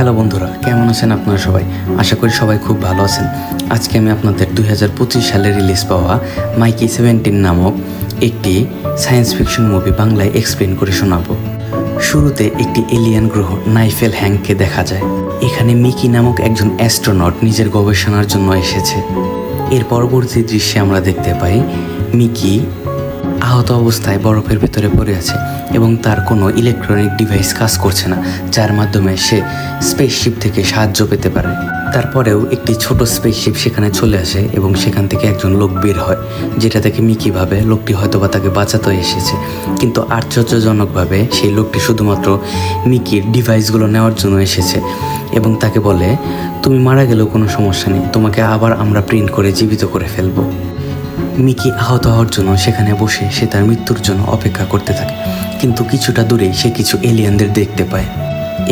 Hello বন্ধুরা, কেমন আছেন আপনারা সবাই? আশা করি সবাই খুব ভালো আছেন। আজকে আমি আপনাদের 2025 সালে রিলিজ পাওয়া মাইকি 17 নামক একটি সায়েন্স ফিকশন মুভি বাংলায় এক্সপ্লেন করে শোনাবো। শুরুতে একটি এলিয়ান গ্রহ নাইফেল হ্যাংকে দেখা যায়। এখানে মিকি নামক একজন অ্যাস্ট্রোনট নিজের গবেষণার জন্য এসেছে। এর পরবর্তী দৃশ্যে আমরা দেখতে পাই মিকি আহত অবস্থায় বরফের ভেতরে পড়ে আছে এবং তার কোনো ইলেকট্রনিক ডিভাইস কাজ করছে না, যার মাধ্যমে সে স্পেসশিপ থেকে সাহায্য পেতে পারে। তারপরেও একটি ছোট স্পেসশিপ সেখানে চলে আসে এবং সেখান থেকে একজন লোক বের হয়, যেটা থেকে মিকি ভাবে লোকটি হয়তোবা তাকে বাঁচাতে এসেছে। কিন্তু আশ্চর্যজনকভাবে সেই লোকটি শুধুমাত্র মিকির ডিভাইসগুলো নেওয়ার জন্য এসেছে এবং তাকে বলে, তুমি মারা গেলেও কোনো সমস্যা নেই, তোমাকে আবার আমরা প্রিন্ট করে জীবিত করে ফেলবো। মিকি আহত হওয়ার জন্য সেখানে বসে সে তার মৃত্যুর জন্য অপেক্ষা করতে থাকে, কিন্তু কিছুটা দূরেই সে কিছু এলিয়ানদের দেখতে পায়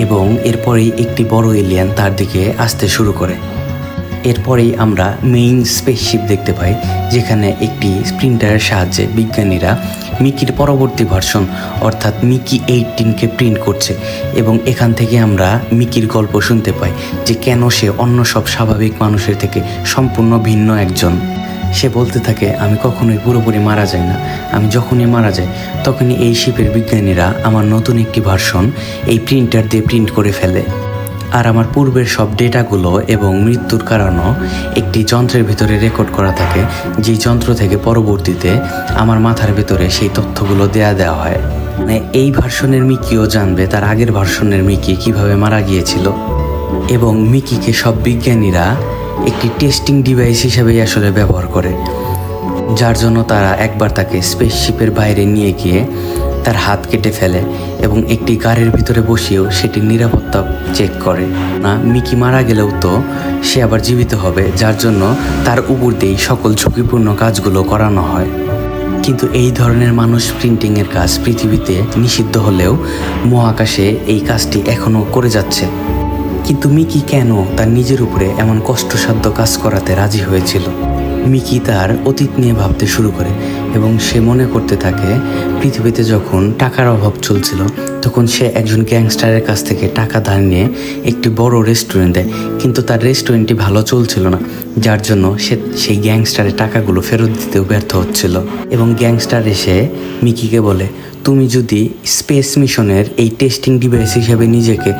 এবং এরপরেই একটি বড় এলিয়ান তার দিকে আসতে শুরু করে। এরপরেই আমরা মেইন স্পেসশিপ দেখতে পাই, যেখানে একটি প্রিন্টারের সাহায্যে বিজ্ঞানীরা মিকির পরবর্তী ভার্সন অর্থাৎ মিকি 18কে প্রিন্ট করছে এবং এখান থেকে আমরা মিকির গল্প শুনতে পাই যে কেন সে অন্য সব স্বাভাবিক মানুষের থেকে সম্পূর্ণ ভিন্ন একজন। সে বলতে থাকে, আমি কখনোই পুরোপুরি মারা যাই না, আমি যখনই মারা যাই তখনই এই শিপের বিজ্ঞানীরা আমার নতুন একটি ভার্সন এই প্রিন্টার দিয়ে প্রিন্ট করে ফেলে, আর আমার পূর্বের সব ডেটাগুলো এবং মৃত্যুর কারণও একটি যন্ত্রের ভিতরে রেকর্ড করা থাকে, যেই যন্ত্র থেকে পরবর্তীতে আমার মাথার ভিতরে সেই তথ্যগুলো দেওয়া হয়। মানে এই ভার্সনের মিকিও জানবে তার আগের ভার্সনের মিকি কিভাবে মারা গিয়েছিল এবং মিকিকে সব বিজ্ঞানীরা একটি টেস্টিং ডিভাইস হিসেবেই আসলে ব্যবহার করে, যার জন্য তারা একবার তাকে স্পেসশিপের বাইরে নিয়ে গিয়ে তার হাত কেটে ফেলে এবং একটি গাড়ির ভিতরে বসিয়েও সেটির নিরাপত্তা চেক করে। না, মিকি মারা গেলেও তো সে আবার জীবিত হবে, যার জন্য তার উপর দিয়েই সকল ঝুঁকিপূর্ণ কাজগুলো করানো হয়। কিন্তু এই ধরনের মানুষ প্রিন্টিংয়ের কাজ পৃথিবীতে নিষিদ্ধ হলেও মহাকাশে এই কাজটি এখনও করে যাচ্ছে। কিন্তু মিকি কেন তার নিজের উপরে এমন কষ্টসাধ্য কাজ করাতে রাজি হয়েছিল? মিকি তার অতীত নিয়ে ভাবতে শুরু করে এবং সে মনে করতে থাকে পৃথিবীতে যখন টাকার অভাব চলছিল তখন সে একজন গ্যাংস্টারের কাছ থেকে টাকা ধার নিয়ে একটি বড় রেস্টুরেন্ট দেয়, কিন্তু তার রেস্টুরেন্টটি ভালো চলছিল না, যার জন্য সে সেই গ্যাংস্টারের টাকাগুলো ফেরত দিতেও ব্যর্থ হচ্ছিল। এবং গ্যাংস্টার এসে মিকিকে বলে, তুমি যদি স্পেস মিশনের এই টেস্টিং ডিভাইস হিসেবে নিজেকে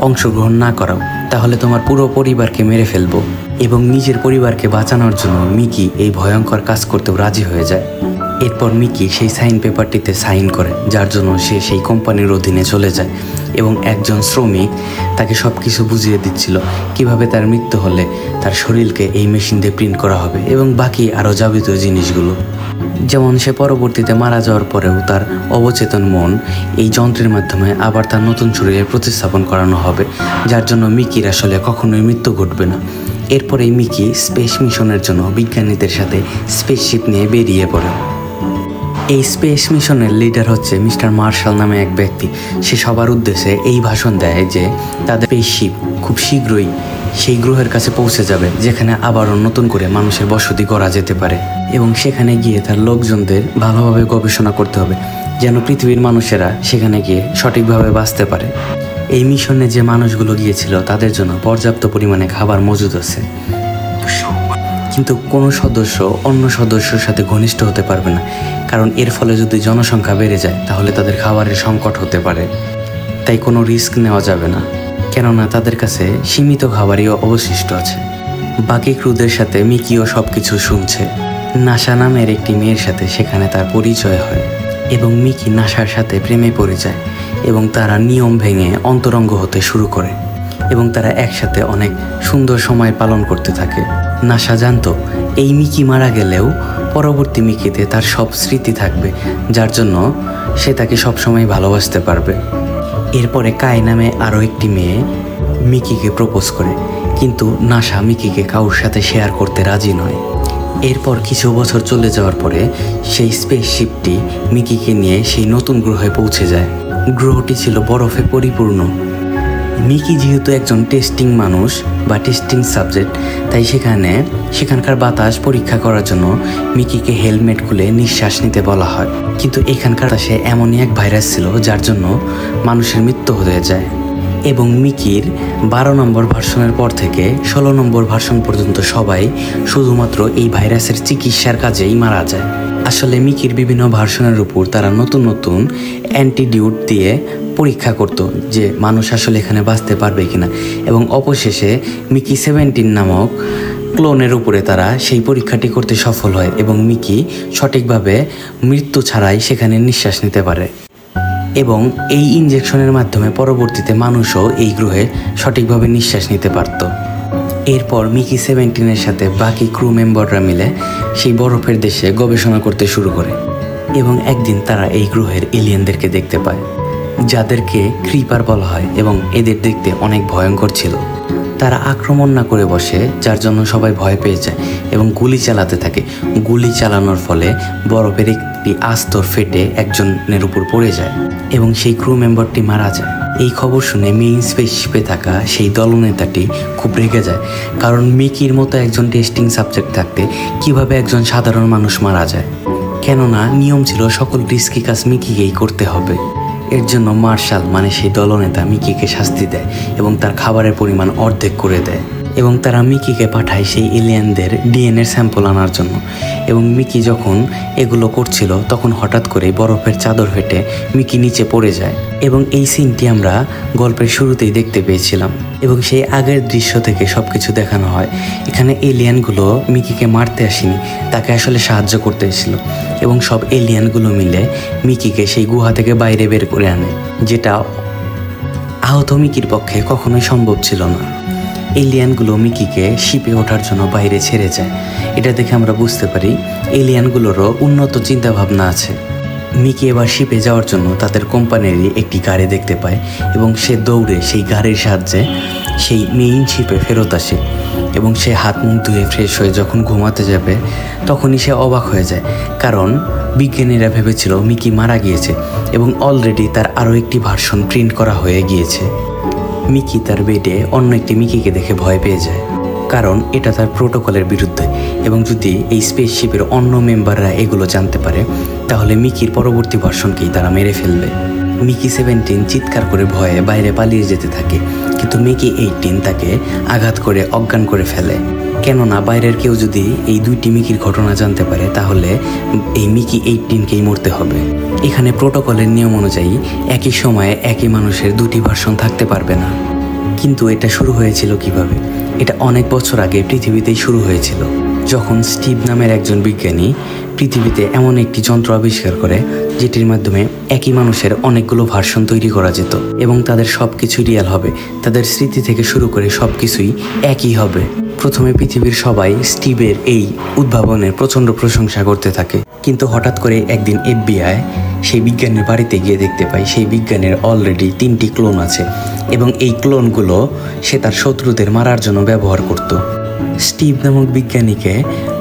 অংশগ্রহণ না করাও তাহলে তোমার পুরো পরিবারকে মেরে ফেলবো। এবং নিজের পরিবারকে বাঁচানোর জন্য মিকি এই ভয়ঙ্কর কাজ করতেও রাজি হয়ে যায়। এরপর মিকি সেই সাইন পেপারটিতে সাইন করে, যার জন্য সে সেই কোম্পানির অধীনে চলে যায় এবং একজন শ্রমিক তাকে সব কিছু বুঝিয়ে দিচ্ছিল কিভাবে তার মৃত্যু হলে তার শরীরকে এই মেশিন দিয়ে প্রিন্ট করা হবে এবং বাকি আরও যাবতীয় জিনিসগুলো। যেমন সে পরবর্তীতে মারা যাওয়ার পরেও তার অবচেতন মন এই যন্ত্রের মাধ্যমে আবার তার নতুন শরীরে প্রতিস্থাপন করানো হবে, যার জন্য মিকির আসলে কখনোই মৃত্যু ঘটবে না। এরপরেই মিকি স্পেস মিশনের জন্য বিজ্ঞানীদের সাথে স্পেসশিপ নিয়ে বেরিয়ে পড়ে। এই স্পেস মিশনের লিডার হচ্ছে মিস্টার মার্শাল নামে এক ব্যক্তি। সে সবার উদ্দেশ্যে এই ভাষণ দেয় যে তাদের স্পেসশিপ খুব শীঘ্রই সেই গ্রহের কাছে পৌঁছে যাবে, যেখানে আবারও নতুন করে মানুষের বসতি করা যেতে পারে এবং সেখানে গিয়ে তার লোকজনদের ভালোভাবে গবেষণা করতে হবে যেন পৃথিবীর মানুষেরা সেখানে গিয়ে সঠিকভাবে বাঁচতে পারে। এই মিশনে যে মানুষগুলো গিয়েছিল তাদের জন্য পর্যাপ্ত পরিমাণে খাবার মজুদ আছে, কিন্তু কোনো সদস্য অন্য সদস্যর সাথে ঘনিষ্ঠ হতে পারবে না, কারণ এর ফলে যদি জনসংখ্যা বেড়ে যায় তাহলে তাদের খাবারের সংকট হতে পারে। তাই কোনো রিস্ক নেওয়া যাবে না, কেননা তাদের কাছে সীমিত খাবারই অবশিষ্ট আছে। বাকি ক্রুদের সাথে মিকিও সব কিছু শুনছে। নাসা নামের একটি মেয়ের সাথে সেখানে তার পরিচয় হয় এবং মিকি নাসার সাথে প্রেমে পড়ে যায় এবং তারা নিয়ম ভেঙে অন্তরঙ্গ হতে শুরু করে এবং তারা একসাথে অনেক সুন্দর সময় পালন করতে থাকে। নাসা জানতো এই মিকি মারা গেলেও পরবর্তী মিকিতে তার সব স্মৃতি থাকবে, যার জন্য সে তাকে সবসময় ভালোবাসতে পারবে। এরপরে কাই নামে আরও একটি মেয়ে মিকিকে প্রপোজ করে, কিন্তু নাসা মিকিকে কারোর সাথে শেয়ার করতে রাজি নয়। এরপর কিছু বছর চলে যাওয়ার পরে সেই স্পেসশিপটি মিকিকে নিয়ে সেই নতুন গ্রহে পৌঁছে যায়। গ্রহটি ছিল বরফে পরিপূর্ণ। মিকি যেহেতু একজন টেস্টিং মানুষ বা টেস্টিং সাবজেক্ট, তাই সেখানকার বাতাস পরীক্ষা করার জন্য মিকিকে হেলমেট খুলে নিঃশ্বাস নিতে বলা হয়। কিন্তু এখানকার বাতাসে এমনই এক ভাইরাস ছিল যার জন্য মানুষের মৃত্যু হয়ে যায়। এবং মিকির 12 নম্বর ভার্সনের পর থেকে 16 নম্বর ভার্সন পর্যন্ত সবাই শুধুমাত্র এই ভাইরাসের চিকিৎসার কাজেই মারা যায়। আসলে মিকির বিভিন্ন ভার্সনের উপর তারা নতুন নতুন অ্যান্টিডিউট দিয়ে পরীক্ষা করত যে মানুষ আসলে এখানে বাঁচতে পারবে কিনা, এবং অবশেষে মিকি 17 নামক ক্লোনের উপরে তারা সেই পরীক্ষাটি করতে সফল হয় এবং মিকি সঠিকভাবে মৃত্যু ছাড়াই সেখানে নিঃশ্বাস নিতে পারে। এবং এই ইনজেকশনের মাধ্যমে পরবর্তীতে মানুষও এই গ্রহে সঠিকভাবে নিঃশ্বাস নিতে পারত। এরপর মিকি 17-এর সাথে বাকি ক্রু মেম্বাররা মিলে সেই বরফের দেশে গবেষণা করতে শুরু করে এবং একদিন তারা এই গ্রহের এলিয়েনদেরকে দেখতে পায়, যাদেরকে ক্রিপার বলা হয় এবং এদের দেখতে অনেক ভয়ঙ্কর ছিল। তারা আক্রমণ না করে বসে, যার জন্য সবাই ভয় পেয়ে যায় এবং গুলি চালাতে থাকে। গুলি চালানোর ফলে বরফের একটি আস্তর ফেটে একজনের উপর পড়ে যায় এবং সেই ক্রু মেম্বারটি মারা যায়। এই খবর শুনে মেইন স্পেসশিপে থাকা সেই দলনেতাটি খুব রেগে যায়, কারণ মিকির মতো একজন টেস্টিং সাবজেক্ট থাকতে কিভাবে একজন সাধারণ মানুষ মারা যায়। কেননা নিয়ম ছিল সকল রিস্কি কাজ মিকিকেই করতে হবে। এর জন্য মার্শাল মানে সেই দলনেতা মিকিকে শাস্তি দেয় এবং তার খাবারের পরিমাণ অর্ধেক করে দেয় এবং তারা মিকিকে পাঠায় সেই এলিয়েনদের ডিএনএ স্যাম্পল আনার জন্য। এবং মিকি যখন এগুলো করছিল তখন হঠাৎ করে বরফের চাদর ফেটে মিকি নিচে পড়ে যায় এবং এই সিনটি আমরা গল্পের শুরুতেই দেখতে পেয়েছিলাম এবং সেই আগের দৃশ্য থেকে সব কিছু দেখানো হয়। এখানে এলিয়েনগুলো মিকিকে মারতে আসেনি, তাকে আসলে সাহায্য করতে এসেছিল এবং সব এলিয়েনগুলো মিলে মিকিকে সেই গুহা থেকে বাইরে বের করে আনে, যেটা আহত মিকির পক্ষে কখনোই সম্ভব ছিল না। এলিয়ানগুলো মিকিকে শিপে ওঠার জন্য বাইরে ছেড়ে যায়। এটা দেখে আমরা বুঝতে পারি এলিয়ানগুলোরও উন্নত চিন্তাভাবনা আছে। মিকি এবার শিপে যাওয়ার জন্য তাদের কোম্পানিরই একটি গাড়ি দেখতে পায় এবং সে দৌড়ে সেই গাড়ির সাহায্যে সেই মেইন শিপে ফেরত আসে এবং সে হাত মুখ ধুয়ে ফ্রেশ হয়ে যখন ঘুমাতে যাবে তখনই সে অবাক হয়ে যায়, কারণ বিজ্ঞানীরা ভেবেছিল মিকি মারা গিয়েছে এবং অলরেডি তার আরও একটি ভার্সন প্রিন্ট করা হয়ে গিয়েছে। মিকি তার বেডে অন্য একটি মিকিকে দেখে ভয় পেয়ে যায়, কারণ এটা তার প্রোটোকলের বিরুদ্ধে এবং যদি এই স্পেসশিপের অন্য মেম্বাররা এগুলো জানতে পারে তাহলে মিকির পরবর্তী ভার্সনকেই তারা মেরে ফেলবে। মিকি 17 চিৎকার করে ভয়ে বাইরে পালিয়ে যেতে থাকে, কিন্তু মিকি 18 তাকে আঘাত করে অজ্ঞান করে ফেলে। কেননা বাইরের কেউ যদি এই দুইটি মিকির ঘটনা জানতে পারে তাহলে এই মিকি 18কেই মরতে হবে। এখানে প্রোটোকলের নিয়ম অনুযায়ী একই সময়ে একই মানুষের দুটি ভার্সন থাকতে পারবে না। কিন্তু এটা শুরু হয়েছিল কিভাবে? এটা অনেক বছর আগে পৃথিবীতেই শুরু হয়েছিল, যখন স্টিভ নামের একজন বিজ্ঞানী পৃথিবীতে এমন একটি যন্ত্র আবিষ্কার করে যেটির মাধ্যমে একই মানুষের অনেকগুলো ভার্সন তৈরি করা যেত এবং তাদের সব কিছু রিয়াল হবে, তাদের স্মৃতি থেকে শুরু করে সব কিছুই একই হবে। প্রথমে পৃথিবীর সবাই স্টিভের এই উদ্ভাবনের প্রচণ্ড প্রশংসা করতে থাকে, কিন্তু হঠাৎ করে একদিন FBI সেই বিজ্ঞানীর বাড়িতে গিয়ে দেখতে পায় সেই বিজ্ঞানীর অলরেডি 3টি ক্লোন আছে এবং এই ক্লোনগুলো সে তার শত্রুদের মারার জন্য ব্যবহার করত। স্টিভ নামক বিজ্ঞানীকে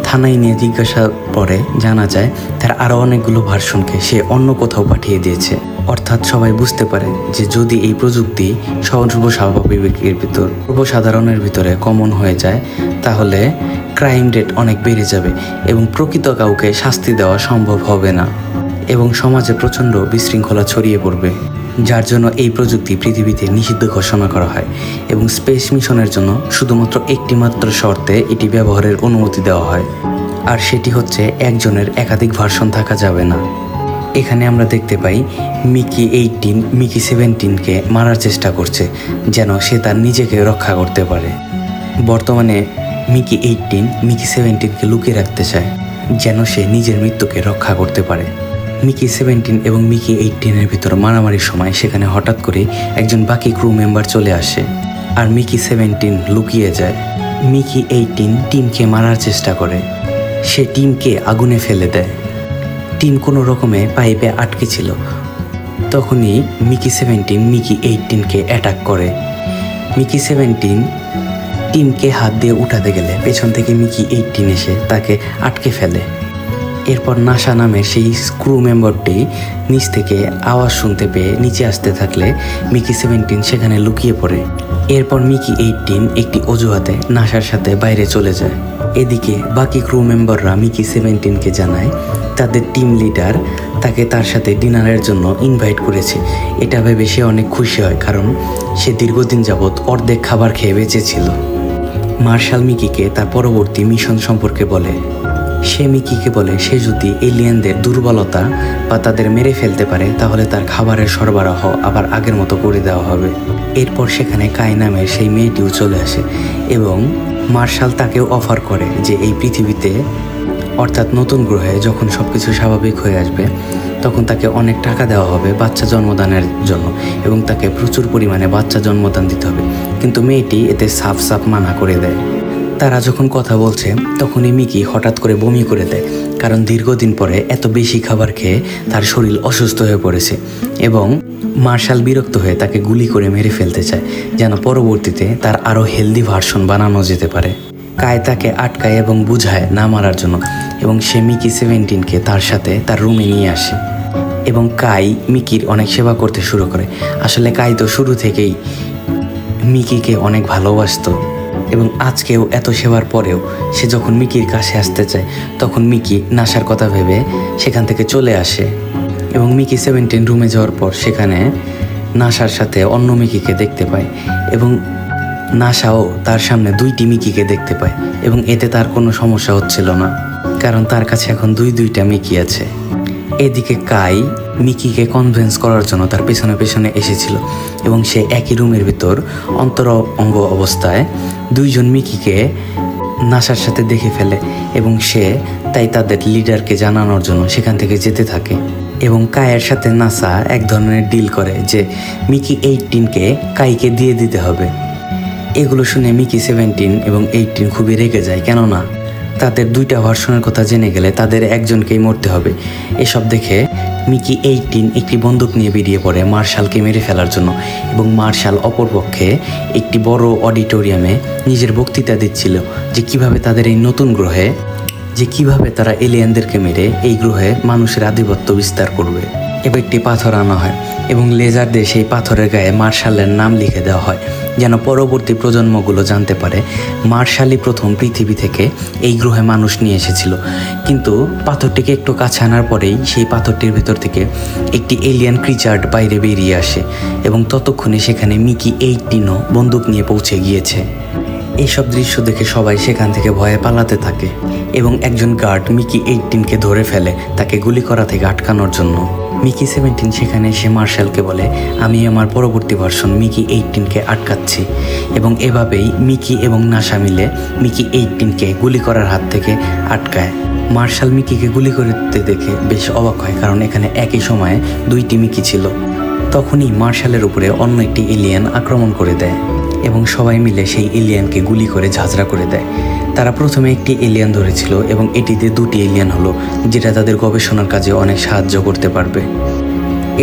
থানায় নিয়ে জিজ্ঞাসা করে জানা যায় তার আরও অনেকগুলো ভার্সনকে সে অন্য কোথাও পাঠিয়ে দিয়েছে। অর্থাৎ সবাই বুঝতে পারে যে যদি এই প্রযুক্তি সর্বসাধারণের ভিতরে কমন হয়ে যায় তাহলে ক্রাইম রেট অনেক বেড়ে যাবে এবং প্রকৃত কাউকে শাস্তি দেওয়া সম্ভব হবে না এবং সমাজে প্রচণ্ড বিশৃঙ্খলা ছড়িয়ে পড়বে, যার জন্য এই প্রযুক্তি পৃথিবীতে নিষিদ্ধ ঘোষণা করা হয় এবং স্পেস মিশনের জন্য শুধুমাত্র একটি মাত্র শর্তে এটি ব্যবহারের অনুমতি দেওয়া হয়, আর সেটি হচ্ছে একজনের একাধিক ভার্সন থাকা যাবে না। এখানে আমরা দেখতে পাই মিকি 18 মিকি 17কে মারার চেষ্টা করছে যেন সে তার নিজেকে রক্ষা করতে পারে। বর্তমানে মিকি 18 মিকি 17কে লুকিয়ে রাখতে চায় যেন সে নিজের মৃত্যুকে রক্ষা করতে পারে। মিকি 17 এবং মিকি 18-এর ভিতর মারামারির সময় সেখানে হঠাৎ করে একজন বাকি ক্রু মেম্বার চলে আসে আর মিকি 17 লুকিয়ে যায়। মিকি 18 টিমকে মারার চেষ্টা করে, সে টিমকে আগুনে ফেলে দেয়। টিম কোনো রকমে পাইপে আটকে ছিল, তখনই মিকি 17 মিকি 18কে অ্যাটাক করে। মিকি 17 টিমকে হাত দিয়ে উঠাতে গেলে পেছন থেকে মিকি 18 এসে তাকে আটকে ফেলে। এরপর নাসা নামের সেই ক্রু মেম্বারটি নিচ থেকে আওয়াজ শুনতে পেয়ে নিচে আসতে থাকলে মিকি 17 সেখানে লুকিয়ে পড়ে। এরপর মিকি 18 একটি অজুহাতে নাসার সাথে বাইরে চলে যায়। এদিকে বাকি ক্রু মেম্বাররা মিকি 17কে জানায় তাদের টিম লিডার তাকে তার সাথে ডিনারের জন্য ইনভাইট করেছে। এটা ভেবে সে অনেক খুশি হয়, কারণ সে দীর্ঘদিন যাবৎ অর্ধেক খাবার খেয়ে বেঁচেছিল। মার্শাল মিকিকে তার পরবর্তী মিশন সম্পর্কে বলে। সে মিকিকে বলে সে যদি এলিয়েনদের দুর্বলতা বা তাদের মেরে ফেলতে পারে তাহলে তার খাবারের সরবরাহ আবার আগের মতো করে দেওয়া হবে। এরপর সেখানে কাই নামের সেই মেয়েটিও চলে আসে এবং মার্শাল তাকেও অফার করে যে এই পৃথিবীতে অর্থাৎ নতুন গ্রহে যখন সব কিছু স্বাভাবিক হয়ে আসবে তখন তাকে অনেক টাকা দেওয়া হবে বাচ্চা জন্মদানের জন্য এবং তাকে প্রচুর পরিমাণে বাচ্চা জন্মদান দিতে হবে। কিন্তু মেয়েটি এতে সাফ সাফ মানা করে দেয়। তারা যখন কথা বলছে তখনই মিকি হঠাৎ করে বমি করে দেয়, কারণ দীর্ঘদিন পরে এত বেশি খাবার খেয়ে তার শরীর অসুস্থ হয়ে পড়েছে এবং মার্শাল বিরক্ত হয়ে তাকে গুলি করে মেরে ফেলতে চায়, যেন পরবর্তীতে তার আরও হেলদি ভার্সন বানানো যেতে পারে। কাই তাকে আটকায় এবং বুঝায় না মারার জন্য এবং সে মিকি 17কে তার সাথে তার রুমে নিয়ে আসে এবং কাই মিকির অনেক সেবা করতে শুরু করে। আসলে কাই তো শুরু থেকেই মিকিকে অনেক ভালোবাসতো এবং আজকেও এত সেবার পরেও সে যখন মিকির কাছে আসতে চায় তখন মিকি নাসার কথা ভেবে সেখান থেকে চলে আসে এবং মিকি 17 রুমে যাওয়ার পর সেখানে নাসার সাথে অন্য মিকিকে দেখতে পায় এবং নাসাও তার সামনে 2টি মিকিকে দেখতে পায় এবং এতে তার কোনো সমস্যা হচ্ছিল না, কারণ তার কাছে এখন দুইটা মিকি আছে। এদিকে কাই মিকিকে কনভিন্স করার জন্য তার পেছনে পেছনে এসেছিল এবং সে একই রুমের ভিতর অন্তরঙ্গ অবস্থায় 2জন মিকিকে নাসার সাথে দেখে ফেলে এবং সে তাই তাদের লিডারকে জানানোর জন্য সেখান থেকে যেতে থাকে এবং কায়ের সাথে নাসা এক ধরনের ডিল করে যে মিকি 18কে কাইকে দিয়ে দিতে হবে। এগুলো শুনে মিকি 17 এবং 18 খুবই রেগে যায়, কেননা তাদের 2টা ভার্সনের কথা জেনে গেলে তাদের একজনকেই মরতে হবে। এসব দেখে মিকি 18 একটি বন্দুক নিয়ে বেরিয়ে পড়ে মার্শালকে মেরে ফেলার জন্য এবং মার্শাল অপরপক্ষে একটি বড় অডিটোরিয়ামে নিজের বক্তৃতা দিচ্ছিল যে কিভাবে তাদের এই নতুন গ্রহে কিভাবে তারা এলিয়েনদেরকে মেরে এই গ্রহে মানুষের আধিপত্য বিস্তার করবে। এবার একটি পাথর আনা হয় এবং লেজার দিয়ে সেই পাথরের গায়ে মার্শালের নাম লিখে দেওয়া হয়, যেন পরবর্তী প্রজন্মগুলো জানতে পারে মার্শালই প্রথম পৃথিবী থেকে এই গ্রহে মানুষ নিয়ে এসেছিল। কিন্তু পাথরটিকে একটু কাছে আনার পরেই সেই পাথরটির ভেতর থেকে একটি এলিয়েন ক্রিচার বাইরে বেরিয়ে আসে এবং ততক্ষণে সেখানে মিকি 18ও বন্দুক নিয়ে পৌঁছে গিয়েছে। এইসব দৃশ্য দেখে সবাই সেখান থেকে ভয়ে পালাতে থাকে এবং একজন গার্ড মিকি 18কে ধরে ফেলে তাকে গুলি করা থেকে আটকানোর জন্য। মিকি 17 সেখানে এসে মার্শালকে বলে আমি আমার পরবর্তী ভার্সন মিকি 18কে আটকাচ্ছি এবং এভাবেই মিকি এবং নাসা মিলে মিকি 18কে গুলি করার হাত থেকে আটকায়। মার্শাল মিকিকে গুলি করতে দেখে বেশ অবাক হয়, কারণ এখানে একই সময়ে 2টি মিকি ছিল। তখনই মার্শালের উপরে অন্য একটি এলিয়েন আক্রমণ করে দেয় এবং সবাই মিলে সেই এলিয়েনকে গুলি করে ঝাঁঝরা করে দেয়। তারা প্রথমে একটি এলিয়েন ধরেছিল এবং এটিতে 2টি এলিয়েন হলো, যেটা তাদের গবেষণার কাজে অনেক সাহায্য করতে পারবে।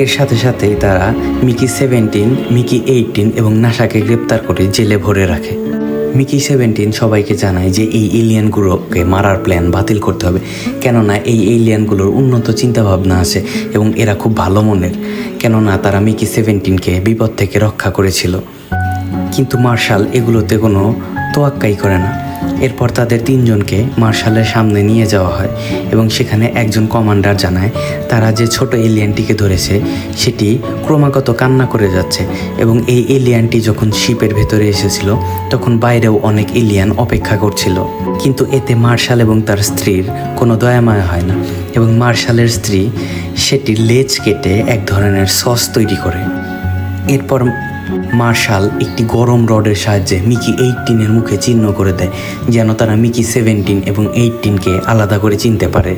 এর সাথে সাথেই তারা মিকি 17, মিকি 18 এবং নাসাকে গ্রেপ্তার করে জেলে ভরে রাখে। মিকি 17 সবাইকে জানায় যে এই এলিয়েনগুলোকে মারার প্ল্যান বাতিল করতে হবে, কেননা এই এলিয়েনগুলোর উন্নত চিন্তাভাবনা আছে এবং এরা খুব ভালো মনের, কেননা তারা মিকি 17কে বিপদ থেকে রক্ষা করেছিল। কিন্তু মার্শাল এগুলোতে কোনো তোয়াক্কাই করে না। এরপর তাদের 3জনকে মার্শালের সামনে নিয়ে যাওয়া হয় এবং সেখানে একজন কমান্ডার জানায় তারা যে ছোট এলিয়েনটিকে ধরেছে সেটি ক্রমাগত কান্না করে যাচ্ছে এবং এই এলিয়েনটি যখন শিপের ভেতরে এসেছিল তখন বাইরেও অনেক এলিয়েন অপেক্ষা করছিল। কিন্তু এতে মার্শাল এবং তার স্ত্রীর কোনো দয়ামায়া হয় না এবং মার্শালের স্ত্রী সেটির লেজ কেটে এক ধরনের সস তৈরি করে। এরপর মার্শাল একটি গরম রডের সাহায্যে মিকি 18-এর মুখে চিহ্ন করে দেয়, যেন তারা মিকি 17 এবং 18কে আলাদা করে চিনতে পারে।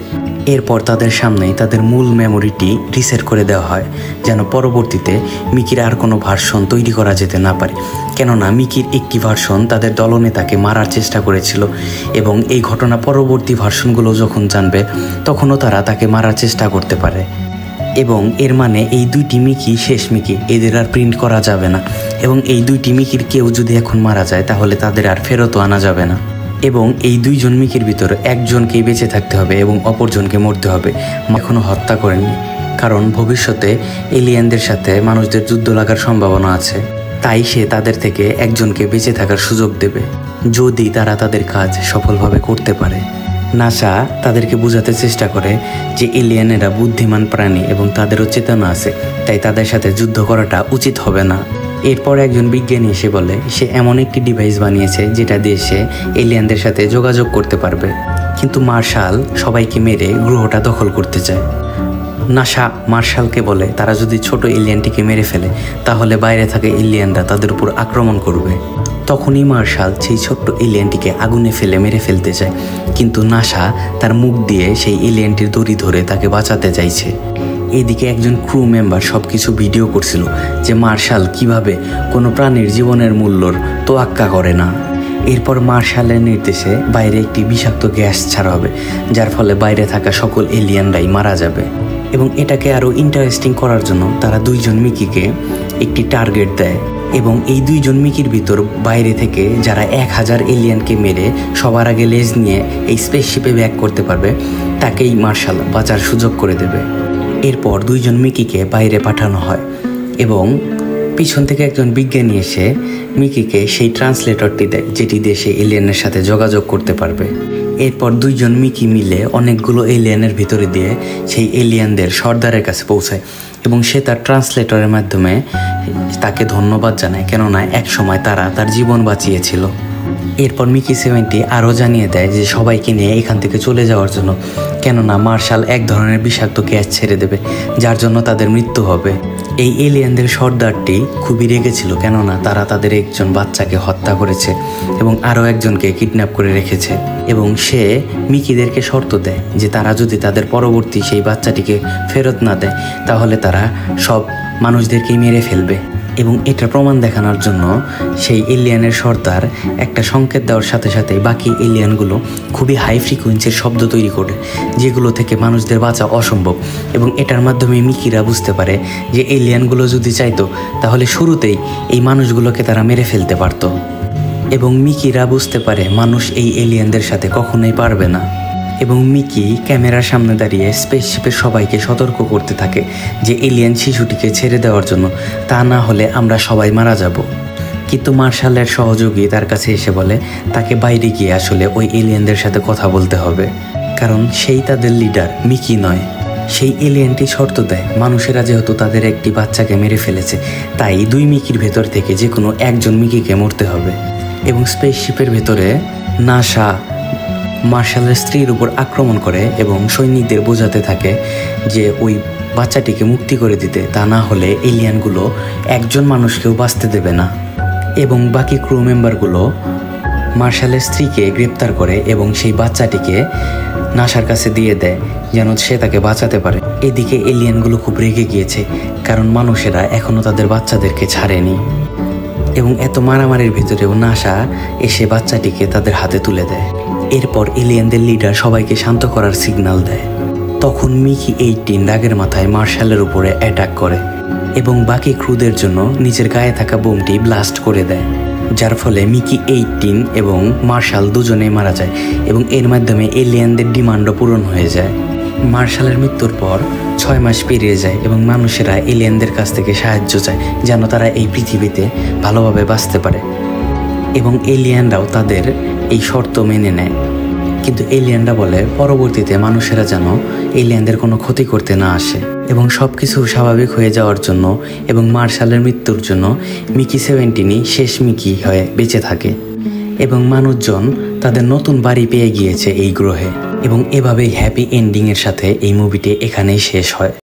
এরপর তাদের সামনেই তাদের মূল মেমোরিটি রিসেট করে দেওয়া হয়, যেন পরবর্তীতে মিকির আর কোনো ভার্সন তৈরি করা যেতে না পারে, কেননা মিকির একটি ভার্সন তাদের দলনেতাকে মারার চেষ্টা করেছিল এবং এই ঘটনা পরবর্তী ভার্সনগুলো যখন জানবে তখনও তারা তাকে মারার চেষ্টা করতে পারে। এবং এর মানে এই 2টি মিকি শেষ মিকি, এদের আর প্রিন্ট করা যাবে না এবং এই 2টি মিকির কেউ যদি এখন মারা যায় তাহলে তাদের আর ফেরতও আনা যাবে না এবং এই 2জন মিকির ভিতর একজনকেই বেঁচে থাকতে হবে এবং অপরজনকে মরতে হবে। এখনও হত্যা করেননি, কারণ ভবিষ্যতে এলিয়েনদের সাথে মানুষদের যুদ্ধ লাগার সম্ভাবনা আছে, তাই সে তাদের থেকে একজনকে বেঁচে থাকার সুযোগ দেবে যদি তারা তাদের কাজ সফলভাবে করতে পারে। নাসা তাদেরকে বোঝাতে চেষ্টা করে যে এলিয়েনেরা বুদ্ধিমান প্রাণী এবং তাদেরও চেতনা আছে, তাই তাদের সাথে যুদ্ধ করাটা উচিত হবে না। এরপর একজন বিজ্ঞানী এসে বলে সে এমন একটি ডিভাইস বানিয়েছে যেটা দিয়ে সে এলিয়েনদের সাথে যোগাযোগ করতে পারবে, কিন্তু মার্শাল সবাইকে মেরে গ্রহটা দখল করতে চায়। নাসা মার্শালকে বলে তারা যদি ছোট এলিয়েনটিকে মেরে ফেলে তাহলে বাইরে থাকা এলিয়েনরা তাদের উপর আক্রমণ করবে। তখনই মার্শাল সেই ছোট্ট এলিয়েনটিকে আগুনে ফেলে মেরে ফেলতে চায়, কিন্তু নাসা তার মুখ দিয়ে সেই এলিয়েনটির দড়ি ধরে তাকে বাঁচাতে চাইছে। এদিকে একজন ক্রু মেম্বার সব কিছু ভিডিও করছিল যে মার্শাল কিভাবে কোনো প্রাণীর জীবনের মূল্যর তোয়াক্কা করে না। এরপর মার্শালের নির্দেশে বাইরে একটি বিষাক্ত গ্যাস ছাড়া হবে, যার ফলে বাইরে থাকা সকল এলিয়েনরাই মারা যাবে। এবং এটাকে আরও ইন্টারেস্টিং করার জন্য তারা দুইজন মিকিকে একটি টার্গেট দেয় এবং এই দুইজন মিকির ভিতর বাইরে থেকে যারা 1000 এলিয়েনকে মেরে সবার আগে লেজ নিয়ে এই স্পেসশিপে ব্যাক করতে পারবে তাকেই মার্শাল বাঁচার সুযোগ করে দেবে। এরপর দুইজন মিকিকে বাইরে পাঠানো হয় এবং পিছন থেকে একজন বিজ্ঞানী এসে মিকিকে সেই ট্রান্সলেটরটি দেয় যেটি দিয়ে সে এলিয়েনের সাথে যোগাযোগ করতে পারবে। এরপর দুইজন মিকি মিলে অনেকগুলো এলিয়েনের ভিতরে দিয়ে সেই এলিয়েনদের সর্দারের কাছে পৌঁছায় এবং সে তার ট্রান্সলেটরের মাধ্যমে তাকে ধন্যবাদ জানায়, কেননা একসময় তারা তার জীবন বাঁচিয়েছিল। এরপর মিকি 70 আরও জানিয়ে দেয় যে সবাইকে নিয়ে এখান থেকে চলে যাওয়ার জন্য, কেননা মার্শাল এক ধরনের বিষাক্ত গ্যাস ছেড়ে দেবে যার জন্য তাদের মৃত্যু হবে। এই এলিয়েনদের সর্দারটি খুবই রেগেছিল, কেননা তারা তাদের একজন বাচ্চাকে হত্যা করেছে এবং আরও একজনকে কিডন্যাপ করে রেখেছে এবং সে মিকিদেরকে শর্ত দেয় যে তারা যদি তাদের পরবর্তী সেই বাচ্চাটিকে ফেরত না দেয় তাহলে তারা সব মানুষদেরকেই মেরে ফেলবে। এবং এটা প্রমাণ দেখানোর জন্য সেই এলিয়েনের সর্দার একটা সংকেত দেওয়ার সাথে সাথে বাকি এলিয়েনগুলো খুবই হাই ফ্রিকোয়েন্সির শব্দ তৈরি করে, যেগুলো থেকে মানুষদের বাঁচা অসম্ভব। এবং এটার মাধ্যমে মিকিরা বুঝতে পারে যে এলিয়েনগুলো যদি চাইতো তাহলে শুরুতেই এই মানুষগুলোকে তারা মেরে ফেলতে পারত। এবং মিকিরা বুঝতে পারে মানুষ এই এলিয়েনদের সাথে কখনোই পারবে না। এবং মিকি ক্যামেরার সামনে দাঁড়িয়ে স্পেসশিপের সবাইকে সতর্ক করতে থাকে যে এলিয়েন শিশুটিকে ছেড়ে দেওয়ার জন্য, তা না হলে আমরা সবাই মারা যাব। কিন্তু মার্শালের সহযোগী তার কাছে এসে বলে তাকে বাইরে গিয়ে আসলে ওই এলিয়েনদের সাথে কথা বলতে হবে, কারণ সেই তাদের লিডার, মিকি নয়। সেই এলিয়েনটি শর্ত দেয় মানুষেরা যেহেতু তাদের একটি বাচ্চাকে মেরে ফেলেছে তাই দুই মিকির ভেতর থেকে যে কোনো একজন মিকিকে মরতে হবে। এবং স্পেসশিপের ভেতরে নাসা মার্শালের স্ত্রীর উপর আক্রমণ করে এবং সৈনিকদের বোঝাতে থাকে যে ওই বাচ্চাটিকে মুক্তি করে দিতে, তা না হলে এলিয়েনগুলো একজন মানুষকেও বাঁচতে দেবে না। এবং বাকি ক্রু মেম্বারগুলো মার্শালের স্ত্রীকে গ্রেপ্তার করে এবং সেই বাচ্চাটিকে নাসার কাছে দিয়ে দেয় যেন সে তাকে বাঁচাতে পারে। এদিকে এলিয়েনগুলো খুব রেগে গিয়েছে, কারণ মানুষেরা এখনও তাদের বাচ্চাদেরকে ছাড়েনি। এবং এত মারামারির ভিতরেও নাসা এসে বাচ্চাটিকে তাদের হাতে তুলে দেয়। এরপর এলিয়েনদের লিডার সবাইকে শান্ত করার সিগন্যাল দেয়। তখন মিকি 18 রাগের মাথায় মার্শালের উপরে অ্যাটাক করে এবং বাকি ক্রুদের জন্য নিজের গায়ে থাকা বোমটি ব্লাস্ট করে দেয়, যার ফলে মিকি 18 এবং মার্শাল দুজনেই মারা যায় এবং এর মাধ্যমে এলিয়েনদের ডিমান্ডও পূরণ হয়ে যায়। মার্শালের মৃত্যুর পর 6 মাস পেরিয়ে যায় এবং মানুষেরা এলিয়েনদের কাছ থেকে সাহায্য চায় যেন তারা এই পৃথিবীতে ভালোভাবে বাঁচতে পারে। এবং এলিয়েনরাও তাদের এই শর্ত মেনে নেয়, কিন্তু এলিয়েনরা বলে পরবর্তীতে মানুষেরা যেন এলিয়েনদের কোনো ক্ষতি করতে না আসে। এবং সব কিছু স্বাভাবিক হয়ে যাওয়ার জন্য এবং মার্শালের মৃত্যুর জন্য মিকি 70 শেষ মিকি হয়ে বেঁচে থাকে এবং মানুষজন তাদের নতুন বাড়ি পেয়ে গিয়েছে এই গ্রহে। এবং এভাবেই হ্যাপি এন্ডিংয়ের সাথে এই মুভিটি এখানেই শেষ হয়।